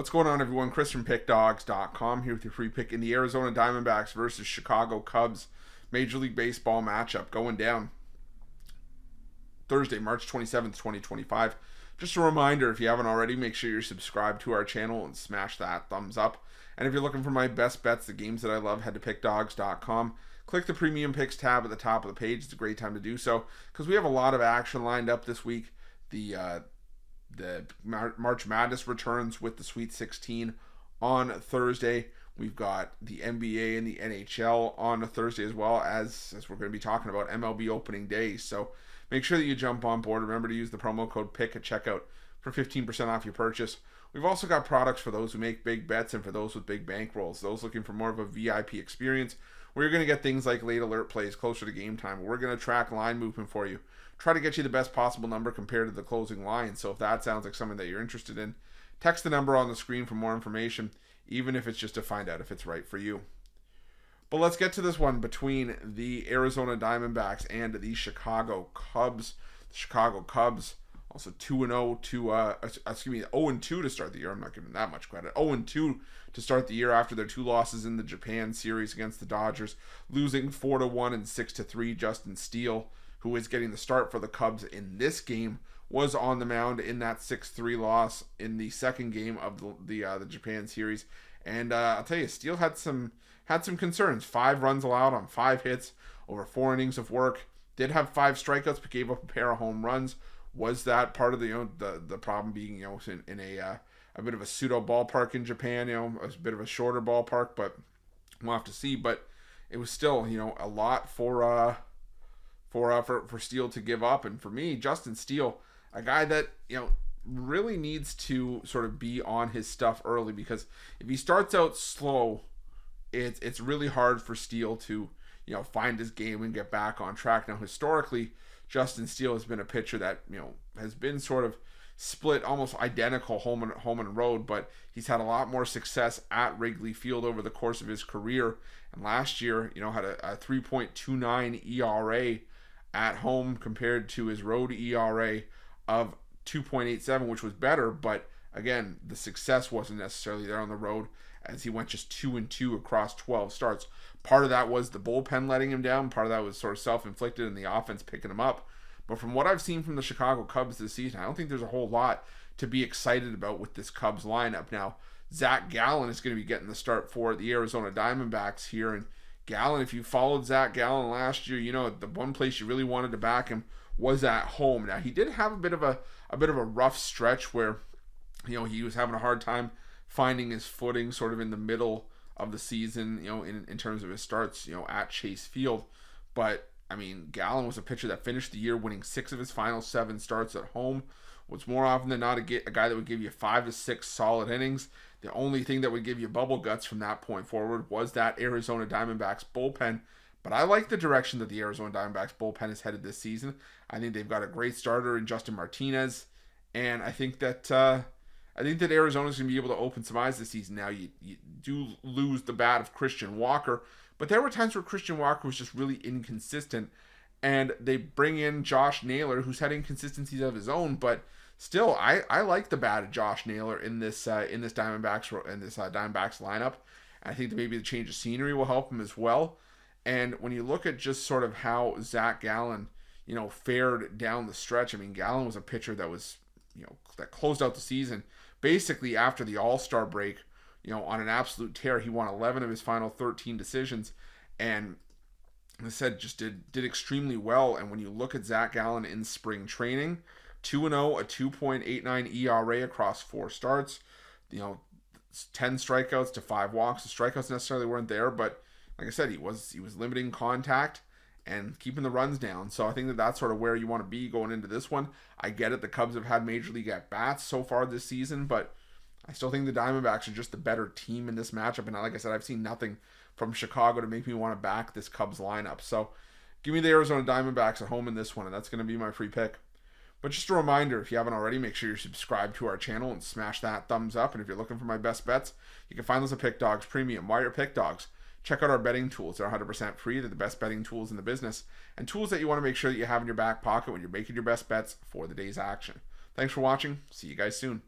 What's going on, everyone? Chris from Pickdawgz.com here with your free pick in the Arizona Diamondbacks versus Chicago Cubs Major League Baseball matchup going down Thursday, March 27th, 2025. Just a reminder, if you haven't already, make sure you're subscribed to our channel and smash that thumbs up. And if you're looking for my best bets, the games that I love, head to Pickdawgz.com. Click the Premium Picks tab at the top of the page. It's a great time to do so because we have a lot of action lined up this week. The March Madness returns with the Sweet 16 on Thursday. We've got the NBA and the NHL on a Thursday as well, as we're going to be talking about MLB opening day. So make sure that you jump on board. Remember to use the promo code PICK at checkout for 15% off your purchase. We've also got products for those who make big bets and for those with big bankrolls. Those looking for more of a VIP experience, where you're going to get things like late alert plays closer to game time. We're going to track line movement for you. Try to get you the best possible number compared to the closing line. So if that sounds like something that you're interested in, text the number on the screen for more information, even if it's just to find out if it's right for you. But let's get to this one between the Arizona Diamondbacks and the Chicago Cubs. The Chicago Cubs also 0-2 to start the year. I'm not giving that much credit. 0-2 to start the year after their two losses in the Japan series against the Dodgers, losing 4-1 and 6-3. Justin Steele, who is getting the start for the Cubs in this game, was on the mound in that 6-3 loss in the second game of the Japan series. And I'll tell you, Steele had some concerns. 5 runs allowed on 5 hits over 4 innings of work. Did have 5 strikeouts, but gave up a pair of home runs. Was that part of the problem being in a bit of a pseudo ballpark in Japan? A bit of a shorter ballpark, but we'll have to see. But it was still a lot for Steele to give up. And for me, Justin Steele, a guy that really needs to sort of be on his stuff early, because if he starts out slow, it's really hard for Steele to find his game and get back on track. Now, historically, Justin Steele has been a pitcher that has been sort of split almost identical home and road, but he's had a lot more success at Wrigley Field over the course of his career. And last year, had a 3.29 ERA at home compared to his road ERA of 2.87, which was better, but again, the success wasn't necessarily there on the road, as he went just 2-2 across 12 starts. Part of that was the bullpen letting him down. Part of that was sort of self-inflicted and the offense picking him up. But from what I've seen from the Chicago Cubs this season, I don't think there's a whole lot to be excited about with this Cubs lineup. Now, Zach Gallen is going to be getting the start for the Arizona Diamondbacks here. And Gallen, if you followed Zach Gallen last year, the one place you really wanted to back him was at home. Now, he did have a bit of a rough stretch where he was having a hard time finding his footing sort of in the middle of the season, in terms of his starts, at Chase Field. But, I mean, Gallen was a pitcher that finished the year winning 6 of his final 7 starts at home. Was more often than not a guy that would give you 5 to 6 solid innings. The only thing that would give you bubble guts from that point forward was that Arizona Diamondbacks bullpen. But I like the direction that the Arizona Diamondbacks bullpen is headed this season. I think they've got a great starter in Justin Martinez. And I think that Arizona's going to be able to open some eyes this season. Now, you do lose the bat of Christian Walker, but there were times where Christian Walker was just really inconsistent, and they bring in Josh Naylor, who's had inconsistencies of his own, but still, I like the bat of Josh Naylor in this Diamondbacks lineup. I think that maybe the change of scenery will help him as well. And when you look at just sort of how Zach Gallen, fared down the stretch, I mean, Gallen was a pitcher that was that closed out the season basically after the All-Star break, on an absolute tear. He won 11 of his final 13 decisions, and as I said, just did extremely well. And when you look at Zach Gallen in spring training, 2-0, a 2.89 ERA across 4 starts, 10 strikeouts to 5 walks. The strikeouts necessarily weren't there, but like I said, he was limiting contact and keeping the runs down. So I think that that's sort of where you want to be going into this one. I get it, the Cubs have had major league at-bats so far this season, but I still think the Diamondbacks are just the better team in this matchup. And like I said, I've seen nothing from Chicago to make me want to back this Cubs lineup. So give me the Arizona Diamondbacks at home in this one, and that's going to be my free pick. But just a reminder, if you haven't already, make sure you're subscribed to our channel and smash that thumbs up. And if you're looking for my best bets, you can find those at Pick Dawgz Premium. Why are Pick Dawgz? Check out our betting tools. They're 100% free. They're the best betting tools in the business, and tools that you want to make sure that you have in your back pocket when you're making your best bets for the day's action. Thanks for watching. See you guys soon.